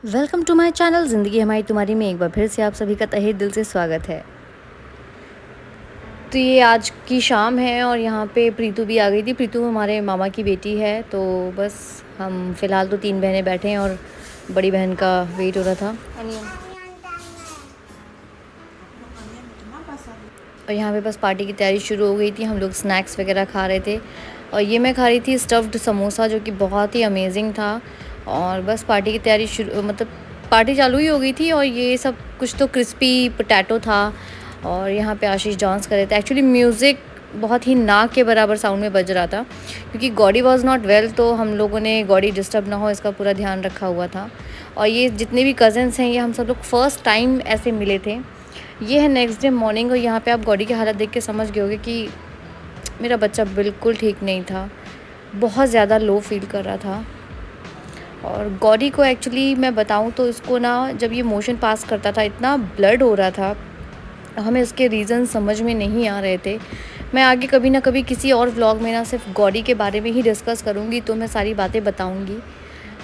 Welcome to my channel ज़िंदगी हमारी तुम्हारी में एक बार फिर से आप सभी का तहे दिल से स्वागत है। तो ये आज की शाम है और यहाँ पे प्रीतु भी आ गई थी। प्रीतु हमारे मामा की बेटी है। तो बस हम फ़िलहाल तो 3 बहनें बैठे हैं और बड़ी बहन का वेट हो रहा था। और यहाँ पे बस पार्टी की तैयारी शुरू हो गई थी। हम लोग स्नैक्स वगैरह खा रहे थे और ये मैं खा रही थी स्टफ्ड समोसा, जो कि बहुत ही अमेजिंग था। और बस पार्टी की तैयारी शुरू मतलब पार्टी चालू ही हो गई थी। और ये सब कुछ तो क्रिस्पी पोटैटो था और यहाँ पे आशीष डांस कर रहे थे। एक्चुअली म्यूज़िक बहुत ही ना के बराबर साउंड में बज रहा था क्योंकि गॉडी वॉज नॉट वेल, तो हम लोगों ने गॉडी डिस्टर्ब ना हो इसका पूरा ध्यान रखा हुआ था। और ये जितने भी कज़न्स हैं, ये हम सब लोग फ़र्स्ट टाइम ऐसे मिले थे। ये है नेक्स्ट डे मॉर्निंग और यहाँ पे आप गॉडी की हालत देख के समझ गए होगे कि मेरा बच्चा बिल्कुल ठीक नहीं था, बहुत ज़्यादा लो फील कर रहा था। और गॉडी को एक्चुअली मैं बताऊँ तो इसको ना, जब ये मोशन पास करता था इतना ब्लड हो रहा था, हमें इसके रीज़न समझ में नहीं आ रहे थे। मैं आगे कभी ना कभी किसी और व्लॉग में ना सिर्फ गॉडी के बारे में ही डिस्कस करूँगी, तो मैं सारी बातें बताऊँगी।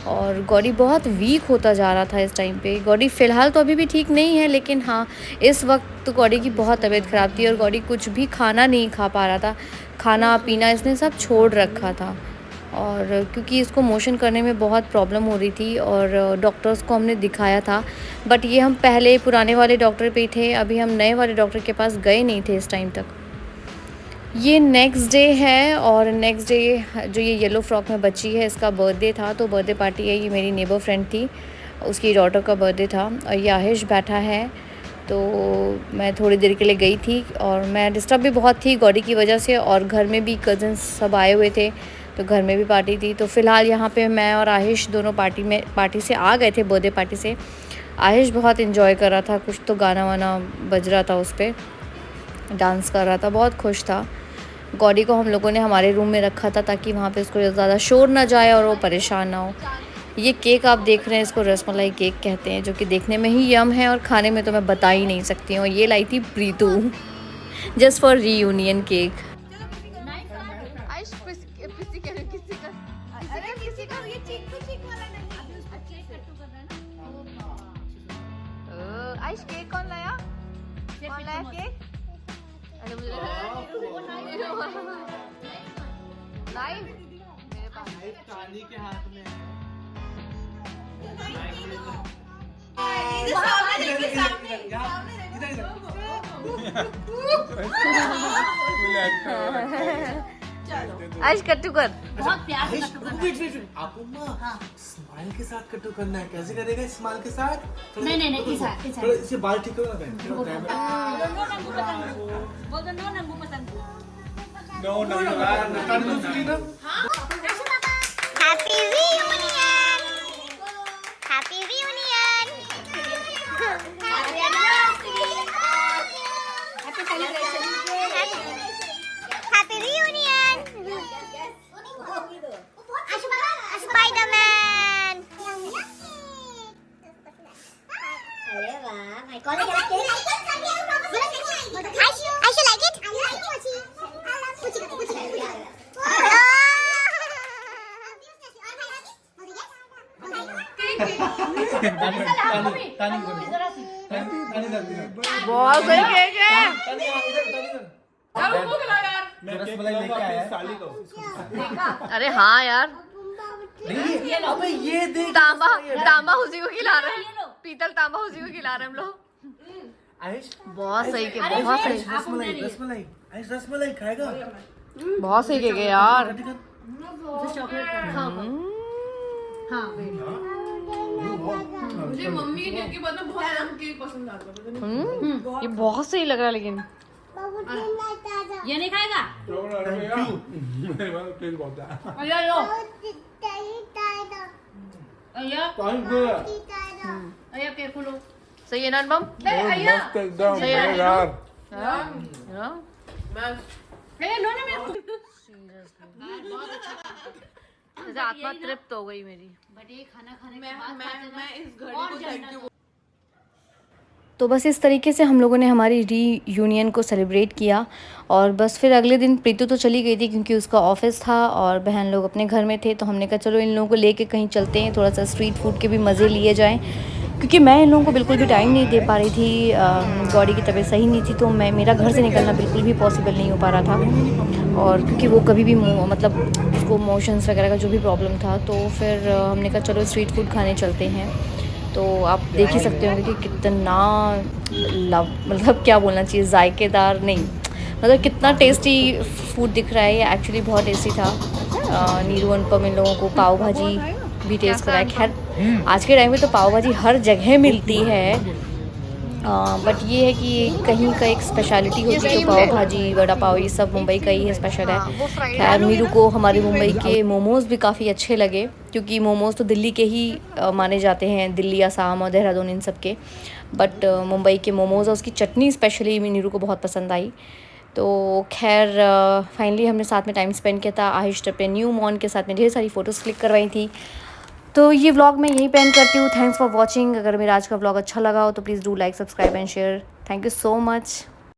और गॉडी बहुत वीक होता जा रहा था इस टाइम पे। गॉडी फ़िलहाल तो अभी भी ठीक नहीं है, लेकिन हाँ, इस वक्त तो गॉडी की बहुत तबीयत ख़राब थी और गॉडी कुछ भी खाना नहीं खा पा रहा था। खाना पीना इसने सब छोड़ रखा था। और क्योंकि इसको मोशन करने में बहुत प्रॉब्लम हो रही थी और डॉक्टर्स को हमने दिखाया था, बट ये हम पहले पुराने वाले डॉक्टर पे थे, अभी हम नए वाले डॉक्टर के पास गए नहीं थे इस टाइम तक। ये नेक्स्ट डे है और नेक्स्ट डे जो ये येलो फ्रॉक में बच्ची है, इसका बर्थडे था, तो बर्थडे पार्टी है। ये मेरी नेबर फ्रेंड थी, उसकी डॉटर का बर्थडे था। और ये आहिश बैठा है, तो मैं थोड़ी देर के लिए गई थी और मैं डिस्टर्ब भी बहुत थी गॉडी की वजह से। और घर में भी कज़न्स सब आए हुए थे, तो घर में भी पार्टी थी। तो फ़िलहाल यहाँ पे मैं और आहिश दोनों पार्टी से आ गए थे, बर्थडे पार्टी से। आहिश बहुत इन्जॉय कर रहा था, कुछ तो गाना वाना बज रहा था, उस पर डांस कर रहा था, बहुत खुश था। गॉडी को हम लोगों ने हमारे रूम में रखा था ताकि वहाँ पे उसको ज़्यादा शोर ना जाए और वो परेशान ना हो। ये केक आप देख रहे हैं, इसको रसमलाई केक कहते हैं, जो कि देखने में ही यम है और खाने में तो मैं बता ही नहीं सकती हूँ। ये लाई थी Preetu just for reunion cake. Aish cake कौन लाया? कौन लाया केक? अरे मुझे नाइफ मेरे पास तानी के हाथ में आइश कट्टू कर। बहुत प्यार से कट्टू करना है। आपको स्माइल के साथ कट्टू करना है। कैसे करेगा स्माइल के साथ? नहीं थोड़ा इसे बाल ठीक करो ना बहन। बोल दो नो नंबू पसंद। No no no Happy reunion! Happy reunion! Happy anniversary! Happy celebration! Happy reunion! Spider-Man! अरे वाह, भाई कौन है क्या cake? Aishu like it? I like Mochi. बहुत सही केक है। रसमलाई लेके आया साली को। अरे हाँ यार, अबे ये देख तांबा उसी को खिला रहे हैं, पीतल तांबा उसी को खिला रहे हैं हम लोग। आयुष बहुत सही केक, बहुत सही, रसमलाई आयुष रसमलाई खाएगा। बहुत सही केक है यार। चॉकलेट खाओ। हाँ मुझे मम्मी के केक के बाद में बहुत आम केक पसंद आता है। ये बहुत सही लग रहा है लेकिन। ये नहीं खाएगा? मेरे पास केक बहुत है। अया लो अया अया केक खोलो। सही है ना अनुपम? अया एकदम सही है यार। हाँ? लो ना मेरे को। जैसे आत्मा तृप्त हो गई मेरी। बट ये खाना खाने के मैं बाद मैं मैं इस घड़ी को थैंक यू। तो बस इस तरीके से हम लोगों ने हमारी रीयूनियन को सेलिब्रेट किया। और बस फिर अगले दिन प्रीतु तो चली गई थी क्योंकि उसका ऑफिस था और बहन लोग अपने घर में थे, तो हमने कहा चलो इन लोगों को लेके कहीं चलते हैं, थोड़ा सा स्ट्रीट फूड के भी मज़े लिए जाएं, क्योंकि मैं इन लोगों को बिल्कुल भी टाइम नहीं दे पा रही थी। गौरी की तबीयत सही नहीं थी, तो मेरा घर से निकलना बिल्कुल भी पॉसिबल नहीं हो पा रहा था, और क्योंकि वो कभी भी मतलब उसको मोशंस वगैरह का जो भी प्रॉब्लम था, तो फिर हमने कहा चलो स्ट्रीट फूड खाने चलते हैं। तो आप देख ही सकते होंगे कि कितना मतलब क्या बोलना चाहिए, जायकेदार नहीं, मतलब कितना टेस्टी फूड दिख रहा है। ये एक्चुअली बहुत टेस्टी था। नीरू अनुपम इन लोगों को पाव भाजी भी टेस्ट कराया। खैर आज के टाइम में तो पाव भाजी हर जगह मिलती है, बट ये है कि कहीं का एक स्पेशलिटी होती है, तो पाव भाजी वड़ा पाव ये सब मुंबई का ही है, स्पेशल है। खैर नीरू को हमारे मुंबई के मोमोज़ भी काफ़ी अच्छे लगे, क्योंकि मोमोज़ तो दिल्ली के ही माने जाते हैं, दिल्ली, असम और देहरादून इन सब के, बट मुंबई के मोमोज़ और उसकी चटनी स्पेशली नीरू को बहुत पसंद आई। तो खैर फाइनली हमने साथ में टाइम स्पेंड किया था। आहिश पे न्यू मॉन के साथ में ढेर सारी फ़ोटोज़ क्लिक करवाई थी। तो ये व्लॉग मैं यहीं पे एंड करती हूँ। Thanks for watching. अगर मेरा आज का व्लॉग अच्छा लगा हो तो please do like, subscribe and share. Thank you so much.